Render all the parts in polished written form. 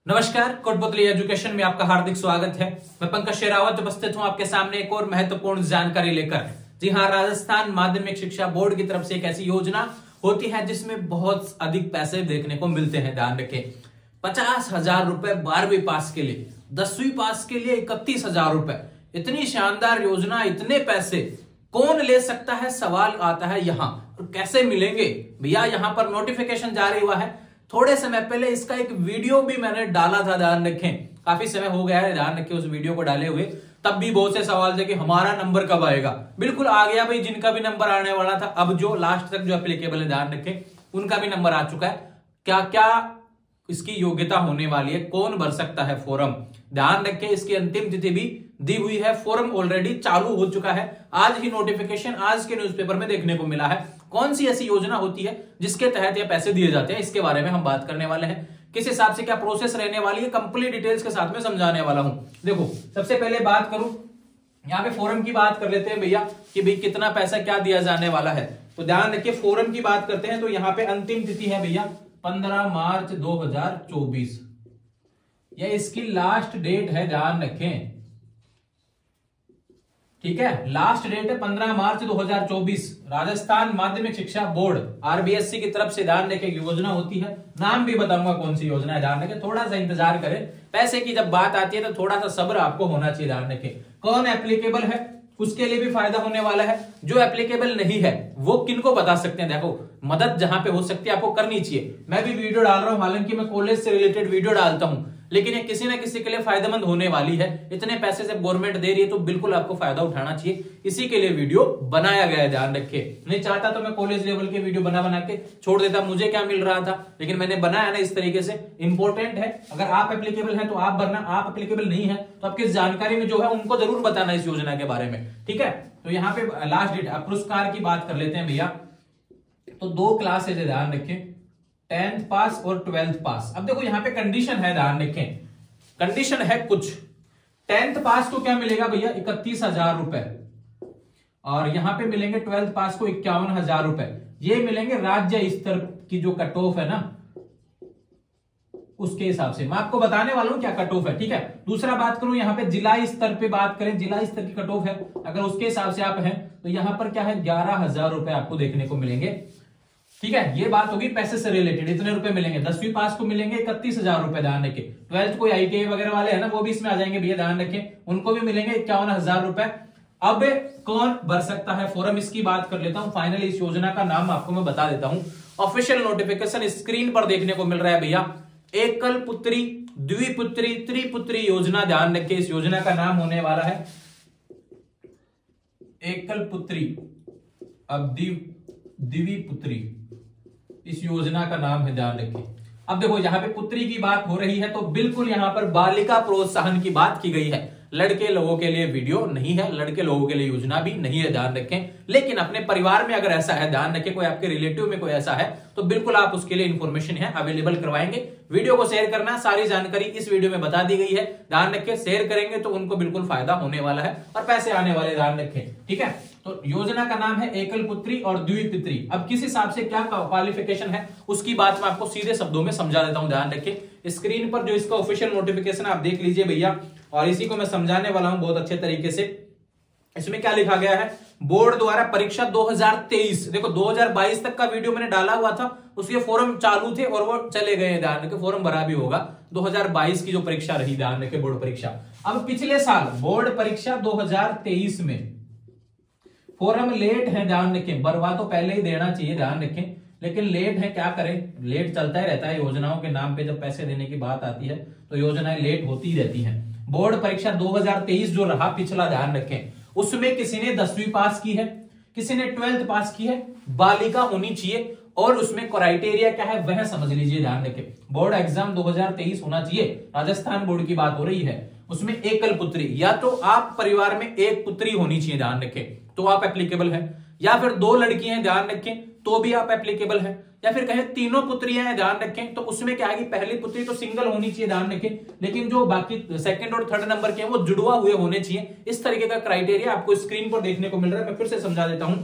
नमस्कार, कोटपुतली एजुकेशन में आपका हार्दिक स्वागत है। मैं पंकज शेरावत उपस्थित हूं आपके सामने एक और महत्वपूर्ण जानकारी लेकर। जी हां, राजस्थान माध्यमिक शिक्षा बोर्ड की तरफ से एक ऐसी योजना होती है जिसमें बहुत अधिक पैसे देखने को मिलते हैं। ध्यान रखें, 50,000 रुपए 12वीं पास के लिए, 10वीं पास के लिए 31,000 रुपए। इतनी शानदार योजना, इतने पैसे कौन ले सकता है, सवाल आता है यहां। और कैसे मिलेंगे भैया? यहां पर नोटिफिकेशन जारी हुआ है। थोड़े समय पहले इसका एक वीडियो भी मैंने डाला था। ध्यान रखें, काफी समय हो गया है, ध्यान रखें, उस वीडियो को डाले हुए। तब भी बहुत से सवाल थे कि हमारा नंबर कब आएगा। बिल्कुल आ गया भाई, जिनका भी नंबर आने वाला था। अब जो लास्ट तक जो एप्लीकेबल है, ध्यान रखें, उनका भी नंबर आ चुका है। क्या क्या इसकी योग्यता होने वाली है, कौन भर सकता है फॉर्म। ध्यान रखें, इसकी अंतिम तिथि भी दी हुई है। फॉर्म ऑलरेडी चालू हो चुका है। आज ही नोटिफिकेशन आज के न्यूज़पेपर में देखने को मिला है। कौन सी ऐसी योजना होती है जिसके तहत ये पैसे दिए जाते हैं, इसके बारे में हम बात करने वाले हैं। किस हिसाब से क्या प्रोसेस रहने वाली है, कंप्लीट डिटेल्स के साथ में समझाने वाला हूं। देखो, सबसे पहले बात करूं, यहाँ पे फॉर्म की बात कर लेते हैं भैया कि भाई कितना पैसा क्या दिया जाने वाला है। तो ध्यान रखिए, फॉर्म की बात करते हैं तो यहाँ पे अंतिम तिथि है भैया 15 मार्च 2024। यह इसकी लास्ट डेट है। ध्यान रखें, ठीक है, लास्ट डेट है 15 मार्च 2024। राजस्थान माध्यमिक शिक्षा बोर्ड आरबीएससी की तरफ से ध्यान रखें योजना होती है। नाम भी बताऊंगा कौन सी योजना है। ध्यान रखें, थोड़ा सा इंतजार करें। पैसे की जब बात आती है तो थोड़ा सा सब्र आपको होना चाहिए। ध्यान रखें, कौन एप्लीकेबल है उसके लिए भी फायदा होने वाला है। जो एप्लीकेबल नहीं है वो किनको बता सकते हैं। देखो, मदद जहां पे हो सकती है आपको करनी चाहिए। मैं भी वीडियो डाल रहा हूं, हालांकि मैं कॉलेज से रिलेटेड वीडियो डालता हूं, लेकिन ये किसी ना किसी के लिए फायदेमंद होने वाली है। इतने पैसे जब गवर्नमेंट दे रही है तो बिल्कुल आपको फायदा उठाना चाहिए। इसी के लिए वीडियो बनाया गया है। ध्यान रखिए, नहीं चाहता तो मैं कॉलेज लेवल के वीडियो बना के छोड़ देता, मुझे क्या मिल रहा था, लेकिन मैंने बनाया ना इस तरीके से। इंपॉर्टेंट है, अगर आप एप्लीकेबल है तो आप भरना, आप एप्लीकेबल नहीं है तो आपकी जानकारी में जो है उनको जरूर बताना इस योजना के बारे में। ठीक है, तो यहाँ पे लास्ट डेट। अब पुरस्कार की बात कर लेते हैं भैया। तो 2 क्लासेज है, ध्यान रखें, 10th पास और 12th पास। अब देखो यहाँ पे कंडीशन है, ध्यान रखें, कंडीशन है कुछ। 10th पास को क्या मिलेगा भैया? 31,000 रुपए। और यहां पे मिलेंगे 12th पास को 51,000 रुपए। ये मिलेंगे राज्य स्तर की जो कट ऑफ है ना, उसके हिसाब से। मैं आपको बताने वाला हूं क्या कट ऑफ है। ठीक है, दूसरा बात करूं, यहाँ पे जिला स्तर पे बात करें, जिला स्तर की कट ऑफ है, अगर उसके हिसाब से आप हैं तो यहां पर क्या है, 11,000 रुपए आपको देखने को मिलेंगे। ठीक है, ये बात होगी पैसे से रिलेटेड, इतने रुपए मिलेंगे। 10वीं पास को मिलेंगे 31,000 रुपए। ध्यान रखें, 12th को आईटीआई वगैरह वाले हैं ना, वो भी इसमें आ जाएंगे भैया। ध्यान रखें, उनको भी मिलेंगे 51,000 रुपए। अब कौन भर सकता है फॉर्म, इसकी बात कर लेता हूं। फाइनली इस योजना का नाम आपको मैं बता देता हूं। ऑफिशियल नोटिफिकेशन स्क्रीन पर देखने को मिल रहा है भैया, एकल पुत्री द्विपुत्री त्रिपुत्री योजना। ध्यान रखिए, इस योजना का नाम होने वाला है एकल पुत्री, अब द्विपुत्री, इस योजना का नाम है। ध्यान रखिए, अब देखो यहाँ पे पुत्री की बात हो रही है तो बिल्कुल यहाँ पर बालिका प्रोत्साहन की बात की गई है। लड़के लोगों के लिए वीडियो नहीं है, लड़के लोगों के लिए योजना भी नहीं है। ध्यान रखें, लेकिन अपने परिवार में अगर ऐसा है, ध्यान रखें, कोई आपके रिलेटिव में कोई ऐसा है तो बिल्कुल आप उसके लिए इंफॉर्मेशन है अवेलेबल करवाएंगे। वीडियो को शेयर करना, सारी जानकारी इस वीडियो में बता दी गई है। ध्यान रखें, शेयर करेंगे तो उनको बिल्कुल फायदा होने वाला है और पैसे आने वाले। ध्यान रखें, ठीक है। तो योजना का नाम है एकल पुत्री और द्विपुत्री। अब किस हिसाब से क्या क्वालिफिकेशन है उसकी बात मैं आपको सीधे शब्दों में समझा देता हूं। ध्यान रखें, स्क्रीन पर जो इसका ऑफिशियल नोटिफिकेशन आप देख लीजिए भैया, और इसी को मैं समझाने वाला हूं बहुत अच्छे तरीके से। इसमें क्या लिखा गया है, बोर्ड द्वारा परीक्षा 2023। देखो 2022 तक का वीडियो मैंने डाला हुआ था, उसके फॉर्म चालू थे और वो चले गए। ध्यान रखें, फॉर्म भरा भी होगा। 2022 की जो परीक्षा रही, ध्यान रखें, बोर्ड परीक्षा। अब पिछले साल बोर्ड परीक्षा 2023 में फॉर्म लेट है। ध्यान रखें, भरवा तो पहले ही देना चाहिए। ध्यान रखें, लेकिन लेट है, क्या करें, लेट चलता ही रहता है। योजनाओं के नाम पे जब पैसे देने की बात आती है तो योजनाएं लेट होती रहती हैं। बोर्ड परीक्षा 2023 जो रहा पिछला, ध्यान रखें, उसमें किसी ने 10वीं पास की है, किसी ने 12th पास की है, बालिका होनी चाहिए, और उसमें क्राइटेरिया क्या है वह समझ लीजिए। ध्यान रखें, बोर्ड एग्जाम 2023 होना चाहिए, राजस्थान बोर्ड की बात हो रही है। उसमें एकल पुत्री, या तो आप परिवार में एक पुत्री होनी चाहिए, ध्यान रखें, तो आप एप्लीकेबल है, या फिर 2 लड़की हैं, ध्यान रखें, तो भी आप एप्लीकेबल है, या फिर कहें तीनों पुत्रियां हैं, ध्यान रखें, तो उसमें क्या है कि पहली पुत्री तो सिंगल होनी चाहिए। ध्यान रखें, लेकिन जो बाकी सेकंड और थर्ड नंबर के हैं वो जुड़वा हुए होने चाहिए। इस तरीके का क्राइटेरिया आपको स्क्रीन पर देखने को मिल रहा है। मैं फिर से समझा देता हूं।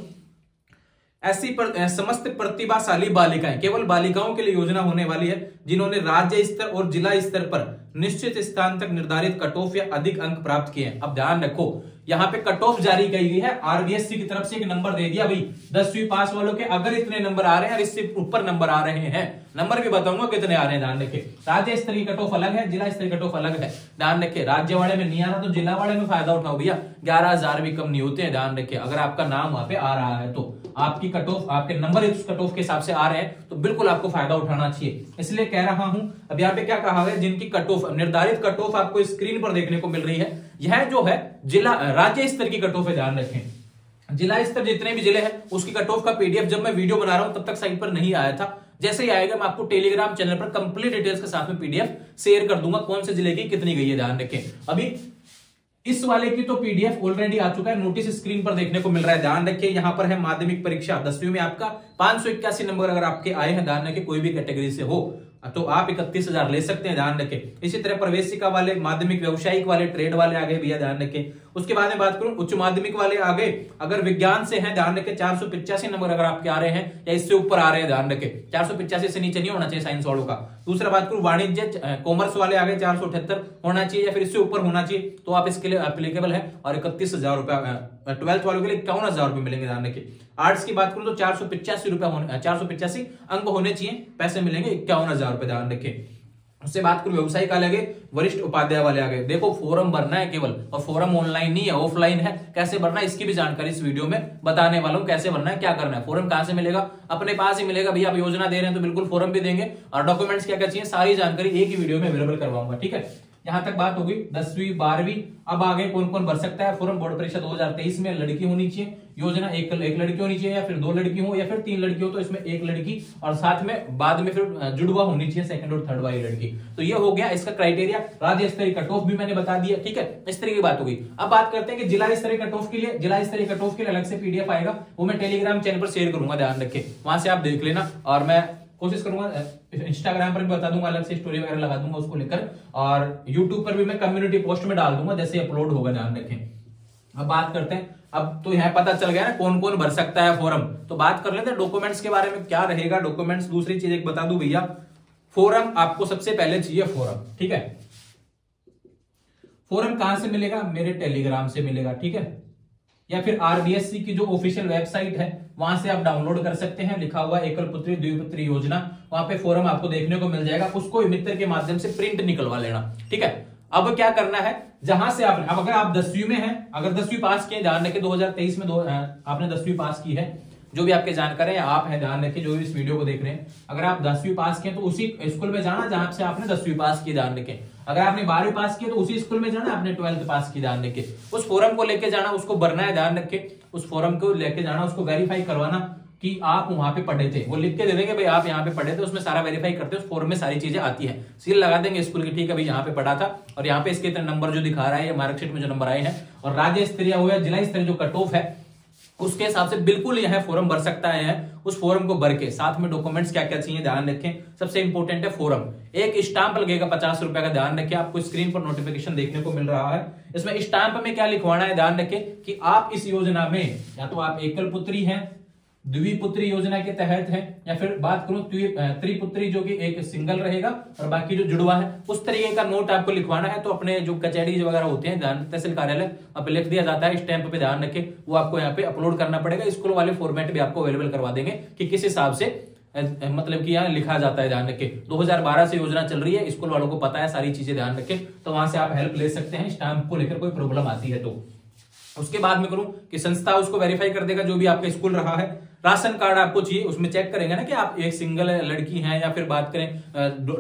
ऐसी समस्त प्रतिभाशाली बालिकाएं, केवल बालिकाओं के लिए योजना होने वाली है। जिन्होंने राज्य स्तर और जिला स्तर पर निश्चित स्थान तक निर्धारित कट ऑफ या अधिक अंक प्राप्त किए हैं। अब ध्यान रखो, यहाँ पे कट ऑफ जारी की गई है, आरबीएससी की तरफ से एक नंबर दे दिया भाई 10वीं पास वालों के अगर इतने नंबर आ रहे हैं और इससे ऊपर नंबर आ रहे हैं, नंबर भी बताऊंगा कितने आ रहे हैं, ध्यान रखें। राज्य स्तरीय कट ऑफ अलग है, जिला स्तरीय कट ऑफ अलग है, ध्यान रखें। राज्य वाले में नहीं आ रहा तो जिला वाले में फायदा उठाओ भैया, 11,000 भी कम नहीं होते हैं, ध्यान रखें। अगर आपका नाम वहां पे आ रहा है तो आपकी कट ऑफ, आपके नंबर इस कट ऑफ के हिसाब से आ रहे हैं तो बिल्कुल आपको फायदा उठाना चाहिए, इसलिए कह रहा हूं। अब यहाँ पे क्या कहा है, जिनकी कट ऑफ निर्धारित कट ऑफ आपको स्क्रीन पर देखने को मिल रही है, यह जो है जिला राज्य स्तर की कट ऑफ है, ध्यान रखें। जिला स्तर जितने भी जिले हैं उसकी कट ऑफ का पीडीएफ जब मैं वीडियो बना रहा हूं तब तक साइट पर नहीं आया था, जैसे ही आएगा मैं आपको टेलीग्राम चैनल पर कंप्लीट डिटेल्स के साथ में पीडीएफ शेयर कर दूंगा, कौन से जिले की कितनी गई है, ध्यान रखें। अभी इस वाले की तो पीडीएफ ऑलरेडी आ चुका है, नोटिस स्क्रीन पर देखने को मिल रहा है, ध्यान रखिए। यहां पर है माध्यमिक परीक्षा 10वीं में आपका 581 नंबर अगर आपके आए हैं, ध्यान रखिए, कोई भी कैटेगरी से हो तो आप 31,000 ले सकते हैं, ध्यान रखें। इसी तरह प्रवेशिका वाले, माध्यमिक व्यावसायिक वाले, ट्रेड वाले आ गए भैया, ध्यान रखें। उसके बाद में बात करूं उच्च माध्यमिक वाले आ गए, अगर विज्ञान से हैं, ध्यान रखें, 485 नंबर अगर आपके आ रहे हैं या इससे ऊपर आ रहे हैं, ध्यान रखें, 485 से नीचे नहीं होना चाहिए साइंस वालों का। दूसरा बात करूं वाणिज्य कॉमर्स वाले आ गए, 478 होना चाहिए या फिर इससे ऊपर होना चाहिए, तो आप इसके लिए एप्लीकेबल है। और 31,000 रुपया 12th वालों के लिए 51,000 रुपए मिलेंगे, ध्यान रखिए। आर्ट्स की बात करूं तो 485 रुपया 485 अंक होने चाहिए, पैसे मिलेंगे 51,000 रुपए, ध्यान रखें। उससे बात करूं व्यवसायिक आ गए, वरिष्ठ उपाध्याय वाले आ गए। देखो फॉर्म भरना है केवल, और फॉर्म ऑनलाइन नहीं है, ऑफलाइन है। कैसे भरना है इसकी भी जानकारी इस वीडियो में बताने वाला हूं, कैसे भरना है, क्या करना है। फॉर्म कहां से मिलेगा, अपने पास ही मिलेगा भैया, आप योजना दे रहे हैं तो बिल्कुल फॉर्म भी देंगे, और डॉक्यूमेंट्स क्या क्या चाहिए सारी जानकारी एक ही वीडियो में अवेलेबल करवाऊंगा, ठीक है। यहां तक बात होगी 10वीं 12वीं। अब आगे कौन कौन भर सकता है फॉर्म, बोर्ड परीक्षा 2023 में लड़की होनी चाहिए, योजना एक लड़की होनी चाहिए, या फिर 2 लड़की हो या फिर 3 लड़की हो तो इसमें 1 लड़की, और साथ में बाद में फिर जुड़वा होनी चाहिए, सेकंड और थर्ड वाली लड़की। तो ये हो गया इसका क्राइटेरिया। राज्य स्तरीय कट ऑफ भी मैंने बता दिया, ठीक है, इस तरह की बात होगी। अब बात करते हैं कि जिला स्तरीय कट ऑफ के लिए, जिला स्तरीय कट ऑफ के लिए अलग से पीडीएफ आएगा, वो मैं टेलीग्राम चैनल पर शेयर करूंगा, ध्यान रखें, वहां से आप देख लेना। और मैं कोशिश करूंगा इंस्टाग्राम पर भी बता दूंगा, अलग से स्टोरी वगैरह लगा दूंगा उसको लेकर, और यूट्यूब पर भी मैं कम्युनिटी पोस्ट में डाल दूंगा जैसे अपलोड होगा, ध्यान रखें। अब बात करते हैं, अब तो यहाँ पता चल गया ना कौन कौन भर सकता है फॉर्म, तो बात कर लेते हैं डॉक्यूमेंट्स के बारे में, क्या रहेगा डॉक्यूमेंट्स। दूसरी चीज एक बता दूं भैया, फॉर्म आपको सबसे पहले चाहिए फॉर्म, ठीक है। फॉर्म कहां से मिलेगा, मेरे टेलीग्राम से मिलेगा, ठीक है, या फिर आरबीएससी की जो ऑफिशियल वेबसाइट है वहां से आप डाउनलोड कर सकते हैं, लिखा हुआ एकल पुत्री द्विपुत्री योजना, वहां पे फॉर्म आपको देखने को मिल जाएगा, उसको मित्र के माध्यम से प्रिंट निकलवा लेना, ठीक है। अब क्या करना है, जहां से आपने, अब अगर आप 10वीं में हैं, अगर 10वीं पास किए, ध्यान रखें 2023 में आपने 10वीं पास की है, जो भी आपके जानकार है आप हैं, ध्यान रखें, जो भी इस वीडियो को देख रहे हैं, अगर आप 10वीं पास किए तो उसी स्कूल में जाना जहां से आपने 10वीं पास की, ध्यान रखें। अगर आपने 12वीं पास की तो उसी स्कूल में जाना, आपने 12th पास की, ध्यान रखें। उस फॉर्म को लेके जाना, उसको भरना है, ध्यान रखें, उस फॉर्म को लेके जाना, उसको वेरीफाई करवाना कि आप वहां पे पढ़े थे, वो लिख के दे देंगे भाई आप यहाँ पे पढ़े थे, उसमें सारा वेरीफाई करते हैं, उस फॉर्म में सारी चीजें आती है, सील लगा देंगे स्कूल की, ठीक है भाई यहाँ पे पढ़ा था, और यहाँ पे इसके इतने नंबर जो दिखा रहा है, मार्कशीट में जो नंबर आए हैं, और राज्य स्तरीय हो या जिला स्तरीय जो कट ऑफ है उसके हिसाब से बिल्कुल यह फॉर्म भर सकता है। उस फॉर्म को भर के साथ में डॉक्यूमेंट्स क्या क्या चाहिए ध्यान रखें, सबसे इंपॉर्टेंट है फॉर्म, एक स्टाम्प लगेगा 50 रुपए का, ध्यान रखें, आपको स्क्रीन पर नोटिफिकेशन देखने को मिल रहा है। इसमें स्टाम्प में क्या लिखवाना है, ध्यान रखें कि आप इस योजना में या तो आप एकल पुत्री हैं, द्विपुत्री योजना के तहत है, या फिर बात करूं त्रिपुत्री जो कि एक सिंगल रहेगा और बाकी जो जुड़वा है, उस तरीके का नोट आपको लिखवाना है। तो अपने जो कचहरी वगैरह होते हैं, ध्यान तहसील कार्यालय वहां पे लिख दिया जाता है स्टैंप पे, ध्यान रखें, वो आपको यहाँ पे अपलोड करना पड़ेगा। स्कूल वाले फॉर्मेट भी आपको अवेलेबल करवा देंगे कि किस हिसाब से मतलब कि यहाँ लिखा जाता है, ध्यान रखें। 2012 से योजना चल रही है, स्कूल वालों को पता है सारी चीजें, ध्यान रखें, तो वहां से आप हेल्प ले सकते हैं स्टाम्प को लेकर कोई प्रॉब्लम आती है तो। उसके बाद में करूं कि संस्था उसको वेरीफाई कर देगा जो भी आपका स्कूल रहा है। राशन कार्ड आपको चाहिए, उसमें चेक करेंगे ना कि आप एक सिंगल लड़की हैं या फिर बात करें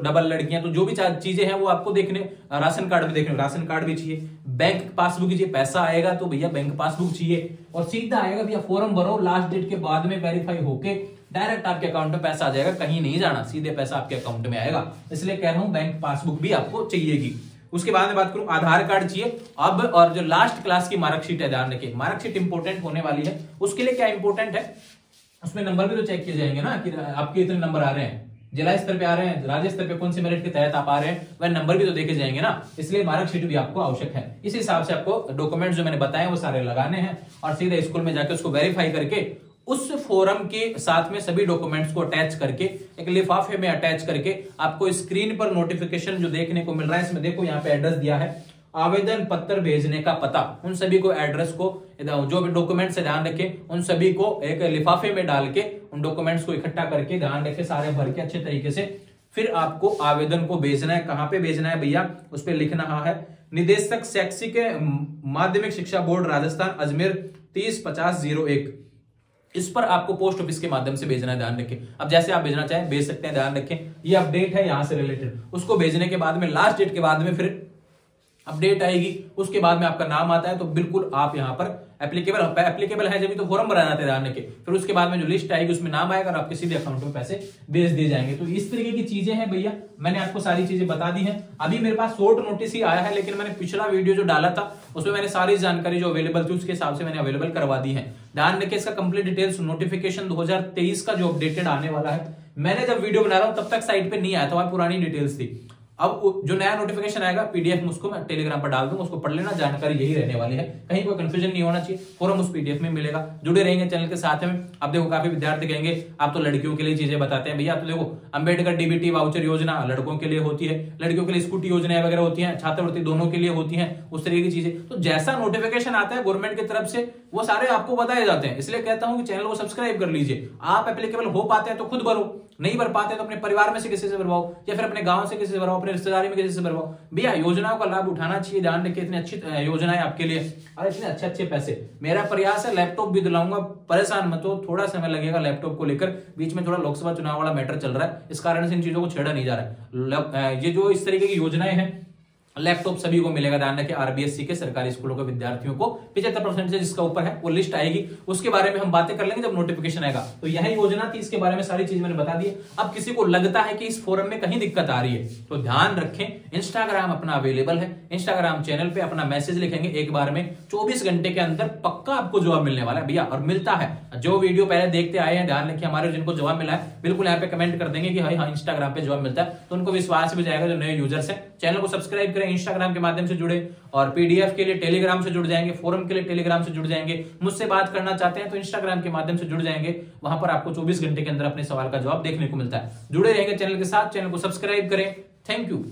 डबल लड़कियां, तो जो भी चीजें हैं वो आपको देखने, राशन कार्ड में देखने, राशन कार्ड भी चाहिए, बैंक पासबुक चाहिए, पैसा आएगा तो भैया बैंक पासबुक चाहिए, और सीधा आएगा भैया फॉर्म भरो, लास्ट डेट के बाद में वेरीफाई होके डायरेक्ट आपके अकाउंट में पैसा आ जाएगा, कहीं नहीं जाना, सीधे पैसा आपके अकाउंट में आएगा। इसलिए कह रहा हूं बैंक पासबुक भी आपको चाहिएगी। उसके बाद में बात करूं आधार कार्ड चाहिए अब, और जो लास्ट क्लास की मार्कशीट है, ध्यान रखिए मार्कशीट इंपोर्टेंट होने वाली है। उसके लिए क्या इंपोर्टेंट है, उसमें नंबर भी तो चेक किए जाएंगे ना कि आपके इतने नंबर आ रहे हैं, जिला स्तर पे आ रहे हैं, राज्य स्तर पे कौन से मेरिट के तहत आप आ रहे हैं, वह नंबर भी तो देखे जाएंगे ना, इसलिए मार्कशीट भी आपको आवश्यक है। इस हिसाब से आपको डॉक्यूमेंट जो मैंने बताए वो सारे लगाने हैं, और सीधे स्कूल में जाकर उसको वेरीफाई करके उस फोरम के साथ में सभी डॉक्यूमेंट्स को अटैच करके एक लिफाफे में अटैच करके आपको स्क्रीन पर नोटिफिकेशन जो देखने को मिल रहा है, इसमें देखो यहाँ पे एड्रेस दिया है, आवेदन पत्र भेजने का पता, उन सभी को एड्रेस को, जो भी डॉक्यूमेंट्स है ध्यान रखें, उन सभी को एक लिफाफे में डाल के उन डॉक्यूमेंट्स को इकट्ठा करके ध्यान रखें सारे भर के अच्छे तरीके से, फिर आपको आवेदन को भेजना है। कहां पे भेजना है भैया, उस पर लिखना है निदेशक शैक्षिक माध्यमिक शिक्षा बोर्ड राजस्थान अजमेर 305001। इस पर आपको पोस्ट ऑफिस के माध्यम से भेजना है, ध्यान रखें। अब जैसे आप भेजना चाहें भेज सकते हैं, ध्यान रखें ये अपडेट है यहाँ से रिलेटेड। उसको भेजने के बाद में लास्ट डेट के बाद में फिर अपडेट आएगी, उसके बाद में आपका नाम आता है, तो बिल्कुल आप यहाँ पर एप्लीकेबल है जब तो फॉर्म भरा जाता है, ध्यान रखें। फिर उसके बाद में जो लिस्ट आएगी उसमें नाम आएगा और आपके सीधे अकाउंट में पैसे भेज दिए जाएंगे। तो इस तरीके की चीजें हैं भैया, मैंने आपको सारी चीजें बता दी हैं। अभी मेरे पास शॉर्ट नोटिस ही आया है, लेकिन मैंने पिछला वीडियो जो डाला था उसमें मैंने सारी जानकारी जो अवेलेबल थी उसके हिसाब से मैंने अवेलेबल करवा दी है। ध्यान रखें इसका कंप्लीट डिटेल्स नोटिफिकेशन 2023 का जो अपडेटेड आने वाला है, मैंने जब वीडियो बना रहा हूं तब तक साइट पे नहीं आया था, वहां पुरानी डिटेल्स थी। अब जो नया नोटिफिकेशन आएगा पीडीएफ में उसको मैं टेलीग्राम पर डाल दूंगा, उसको पढ़ लेना, जानकारी यही रहने वाली है, कहीं कोई कंफ्यूजन नहीं होना चाहिए। फॉर्म उस पीडीएफ में मिलेगा, जुड़े रहेंगे चैनल के साथ में। अब देखो काफी विद्यार्थी कहेंगे आप तो लड़कियों के लिए चीजें बताते हैं भैया, तो देखो अंबेडकर डीबीटी वाउचर योजना लड़कों के लिए होती है, लड़कियों के लिए स्कूटी योजनाएं वगैरह होती है, छात्रवृत्ति दोनों के लिए होती है, उस तरीके की चीजें। तो जैसा नोटिफिकेशन आता है गवर्नमेंट की तरफ से वो सारे आपको बताए जाते हैं, इसलिए कहता हूं कि चैनल को सब्सक्राइब कर लीजिए। आप एप्लीकेबल हो पाते हैं तो खुद भरो, नहीं भर पाते तो अपने परिवार में से किसी से भरवाओ, या फिर अपने गांव से किसी से भरवाओ, अपने रिश्तेदारी में किसी से भरवाओ। भैया योजनाओं का लाभ उठाना चाहिए, ध्यान रखिए, इतनी अच्छी योजनाएं आपके लिए और इतने अच्छे अच्छे पैसे। मेरा प्रयास है लैपटॉप भी दिलाऊंगा, परेशान मत हो, थोड़ा समय लगेगा लैपटॉप को लेकर, बीच में थोड़ा लोकसभा चुनाव वाला मैटर चल रहा है, इस कारण से इन चीजों को छेड़ा नहीं जा रहा है। ये जो इस तरीके की योजनाएं हैं, लैपटॉप सभी को मिलेगा, ध्यान रखिए। आरबीएससी के सरकारी स्कूलों के विद्यार्थियों को 75% से जिसका ऊपर है वो लिस्ट आएगी, उसके बारे में हम बातें कर लेंगे जब नोटिफिकेशन आएगा। तो यह योजना थी, इसके बारे में सारी चीज मैंने बता दी है। अब किसी को लगता है कि इस फोरम में कहीं दिक्कत आ रही है तो ध्यान रखें, इंस्टाग्राम अपना अवेलेबल है, इंस्टाग्राम चैनल पे अपना मैसेज लिखेंगे, एक बार में 24 घंटे के अंदर पक्का आपको जवाब मिलने वाला है भैया, और मिलता है। जो वीडियो पहले देखते आए हैं ध्यान रखिए, हमारे जिनको जवाब मिला है बिल्कुल यहाँ पे कमेंट कर देंगे कि हाँ इंस्टाग्राम पे जवाब मिलता है, तो उनको विश्वास भी जाएगा। जो नए यूजर्स हैं चैनल को सब्सक्राइब करें, इंस्टाग्राम के माध्यम से जुड़े, और पीडीएफ के लिए टेलीग्राम से जुड़ जाएंगे, फोरम के लिए टेलीग्राम से जुड़ जाएंगे, मुझसे बात करना चाहते हैं तो इंस्टाग्राम के माध्यम से जुड़ जाएंगे, वहां पर आपको 24 घंटे के अंदर अपने सवाल का जवाब देखने को मिलता है। जुड़े रहेंगे चैनल के साथ, चैनल को सब्सक्राइब करें। Thank you.